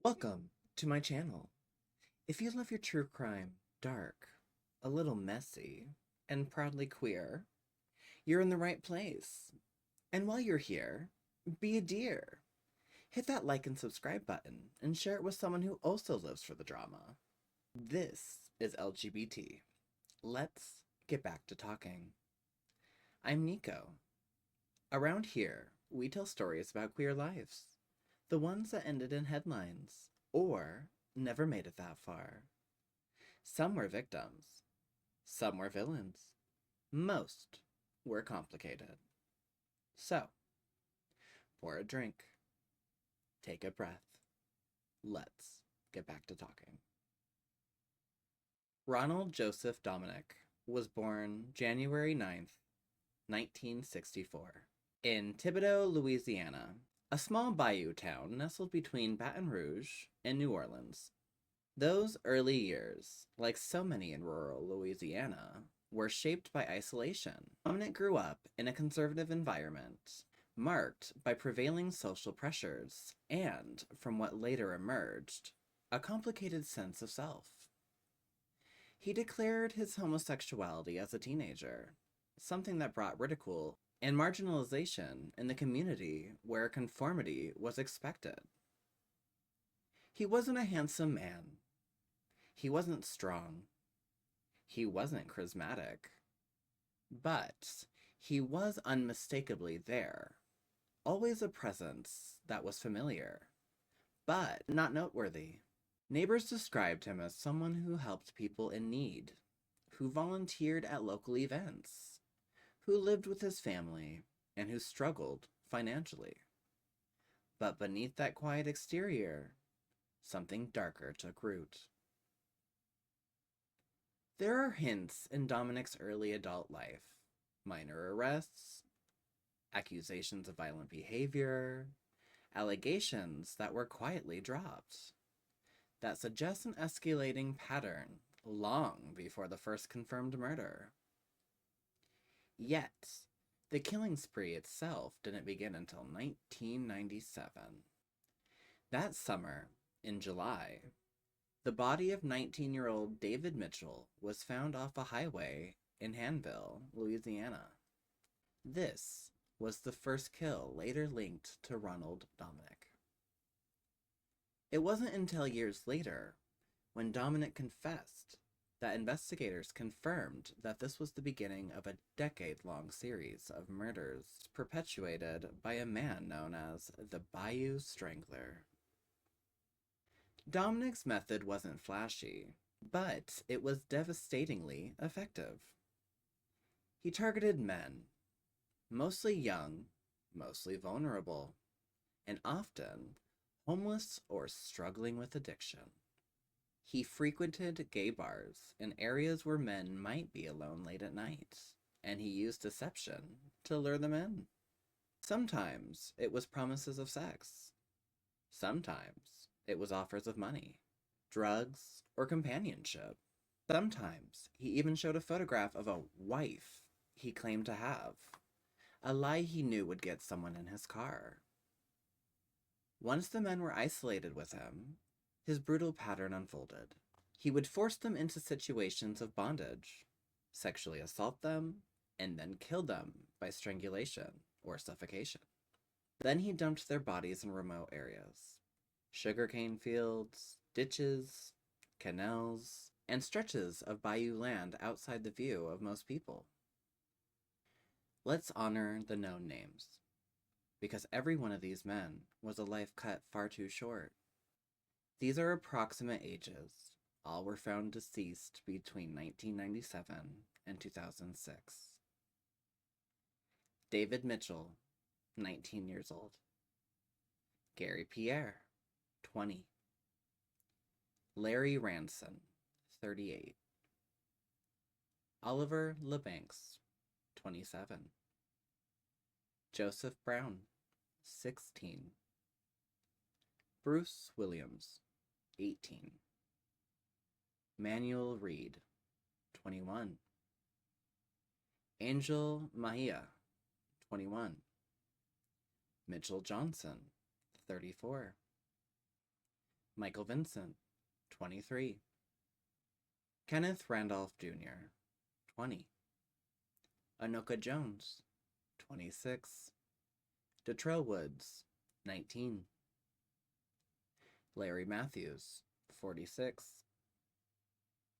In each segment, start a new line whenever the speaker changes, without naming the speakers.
Welcome to my channel. If you love your true crime dark, a little messy, and proudly queer, you're in the right place. And while you're here, be a dear. Hit that like and subscribe button and share it with someone who also lives for the drama. This is LGBT. Let's get back to talking. I'm Nico. Around here, we tell stories about queer lives. The ones that ended in headlines, or never made it that far. Some were victims, some were villains, most were complicated. So, pour a drink, take a breath, let's get back to talking. Ronald Joseph Dominique was born January 9th, 1964, in Thibodaux, Louisiana, a small bayou town nestled between Baton Rouge and New Orleans. Those early years, like so many in rural Louisiana, were shaped by isolation. Dominic grew up in a conservative environment, marked by prevailing social pressures and, from what later emerged, a complicated sense of self. He declared his homosexuality as a teenager, something that brought ridicule and marginalization in the community where conformity was expected. He wasn't a handsome man. He wasn't strong. He wasn't charismatic. But he was unmistakably there, always a presence that was familiar, but not noteworthy. Neighbors described him as someone who helped people in need, who volunteered at local events, who lived with his family, and who struggled financially. But beneath that quiet exterior, something darker took root. There are hints in Dominique's early adult life: minor arrests, accusations of violent behavior, allegations that were quietly dropped, that suggest an escalating pattern long before the first confirmed murder. Yet, the killing spree itself didn't begin until 1997. That summer, in July, the body of 19-year-old David Mitchell was found off a highway in Hanville, Louisiana. This was the first kill later linked to Ronald Dominique. It wasn't until years later, when Dominique confessed, that investigators confirmed that this was the beginning of a decade-long series of murders perpetuated by a man known as the Bayou Strangler. Dominique's method wasn't flashy, but it was devastatingly effective. He targeted men, mostly young, mostly vulnerable, and often homeless or struggling with addiction. He frequented gay bars in areas where men might be alone late at night, and he used deception to lure them in. Sometimes it was promises of sex. Sometimes it was offers of money, drugs, or companionship. Sometimes he even showed a photograph of a wife he claimed to have, a lie he knew would get someone in his car. Once the men were isolated with him, his brutal pattern unfolded. He would force them into situations of bondage, sexually assault them, and then kill them by strangulation or suffocation. Then he dumped their bodies in remote areas: sugarcane fields, ditches, canals, and stretches of bayou land outside the view of most people. Let's honor the known names, because every one of these men was a life cut far too short. These are approximate ages. All were found deceased between 1997 and 2006. David Mitchell, 19 years old. Gary Pierre, 20. Larry Ranson, 38. Oliver LeBanks, 27. Joseph Brown, 16. Bruce Williams, 18. Manuel Reed, 21. Angel Mahia, 21. Mitchell Johnson, 34. Michael Vincent, 23. Kenneth Randolph Jr., 20. Anoka Jones, 26. Detrell Woods, 19. Larry Matthews, 46.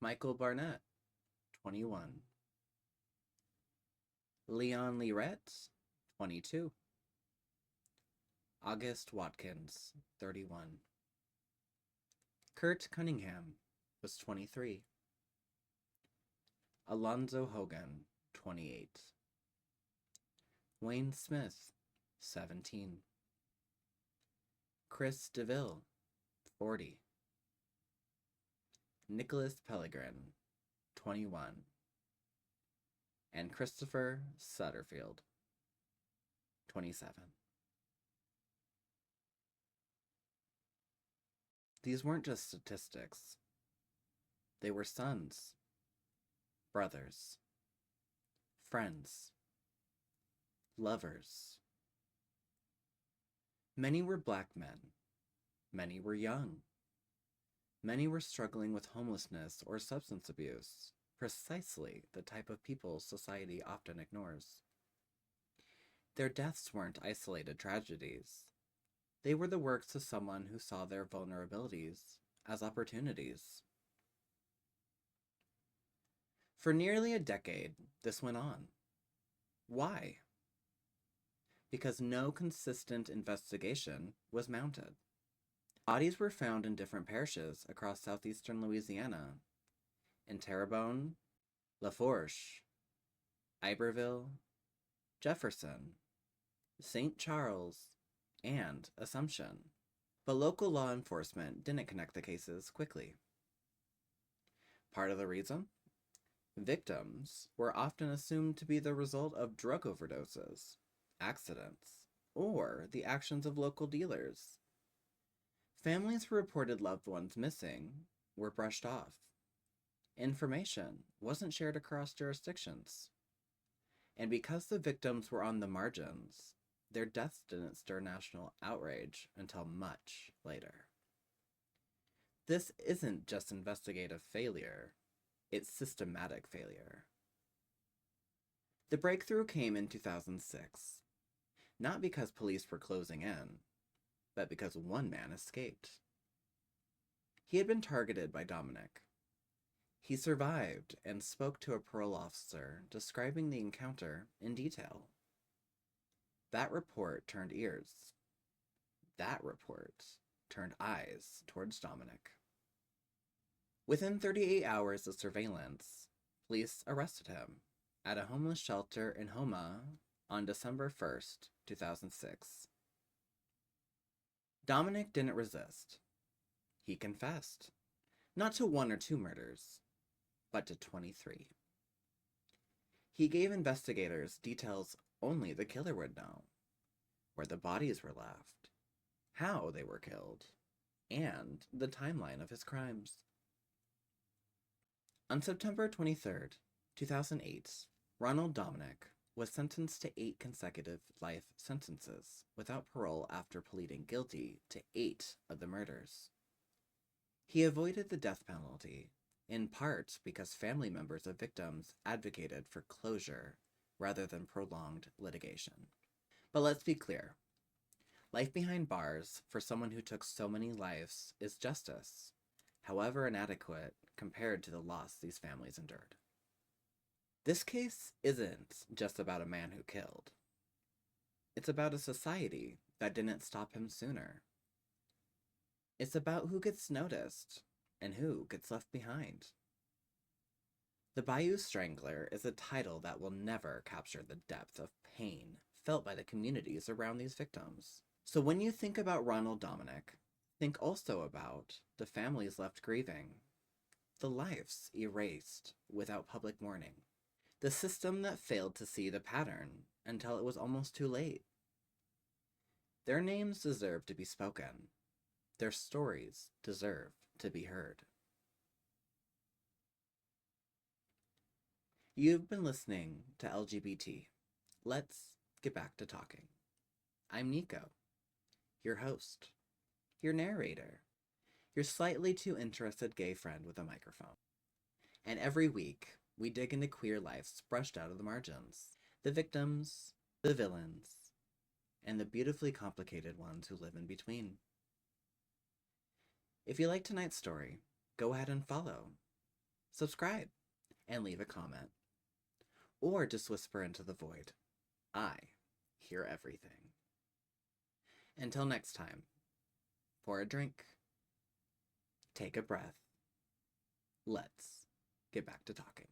Michael Barnett, 21. Leon Lirette, 22. August Watkins, 31. Kurt Cunningham was 23. Alonzo Hogan, 28. Wayne Smith, 17. Chris DeVille, 40. Nicholas Pellegrin, 21. And Christopher Sutterfield, 27. These weren't just statistics. They were sons, brothers, friends, lovers. Many were black men. Many were young. Many were struggling with homelessness or substance abuse, precisely the type of people society often ignores. Their deaths weren't isolated tragedies. They were the works of someone who saw their vulnerabilities as opportunities. For nearly a decade, this went on. Why? Because no consistent investigation was mounted. Bodies were found in different parishes across southeastern Louisiana, in Terrebonne, Lafourche, Iberville, Jefferson, St. Charles, and Assumption. But local law enforcement didn't connect the cases quickly. Part of the reason? Victims were often assumed to be the result of drug overdoses, accidents, or the actions of local dealers. Families who reported loved ones missing were brushed off. Information wasn't shared across jurisdictions. And because the victims were on the margins, their deaths didn't stir national outrage until much later. This isn't just investigative failure, it's systematic failure. The breakthrough came in 2006, not because police were closing in, but because one man escaped. He had been targeted by Dominique. He survived and spoke to a parole officer describing the encounter in detail. That report turned ears. That report turned eyes towards Dominique. Within 38 hours of surveillance, police arrested him at a homeless shelter in Houma on December 1st, 2006. Dominique didn't resist. He confessed, not to 1 or 2 murders, but to 23. He gave investigators details only the killer would know: where the bodies were left, how they were killed, and the timeline of his crimes. On September 23rd, 2008, Ronald Dominique was sentenced to 8 consecutive life sentences without parole after pleading guilty to 8 of the murders. He avoided the death penalty, in part because family members of victims advocated for closure rather than prolonged litigation. But let's be clear. Life behind bars for someone who took so many lives is justice, however inadequate compared to the loss these families endured. This case isn't just about a man who killed. It's about a society that didn't stop him sooner. It's about who gets noticed and who gets left behind. The Bayou Strangler is a title that will never capture the depth of pain felt by the communities around these victims. So when you think about Ronald Dominique, think also about the families left grieving, the lives erased without public mourning, the system that failed to see the pattern until it was almost too late. Their names deserve to be spoken. Their stories deserve to be heard. You've been listening to LGBT. Let's get back to talking. I'm Nico, your host, your narrator, your slightly too interested gay friend with a microphone. And every week, we dig into queer lives brushed out of the margins. The victims, the villains, and the beautifully complicated ones who live in between. If you like tonight's story, go ahead and follow, subscribe, and leave a comment. Or just whisper into the void. I hear everything. Until next time, pour a drink, take a breath. Let's get back to talking.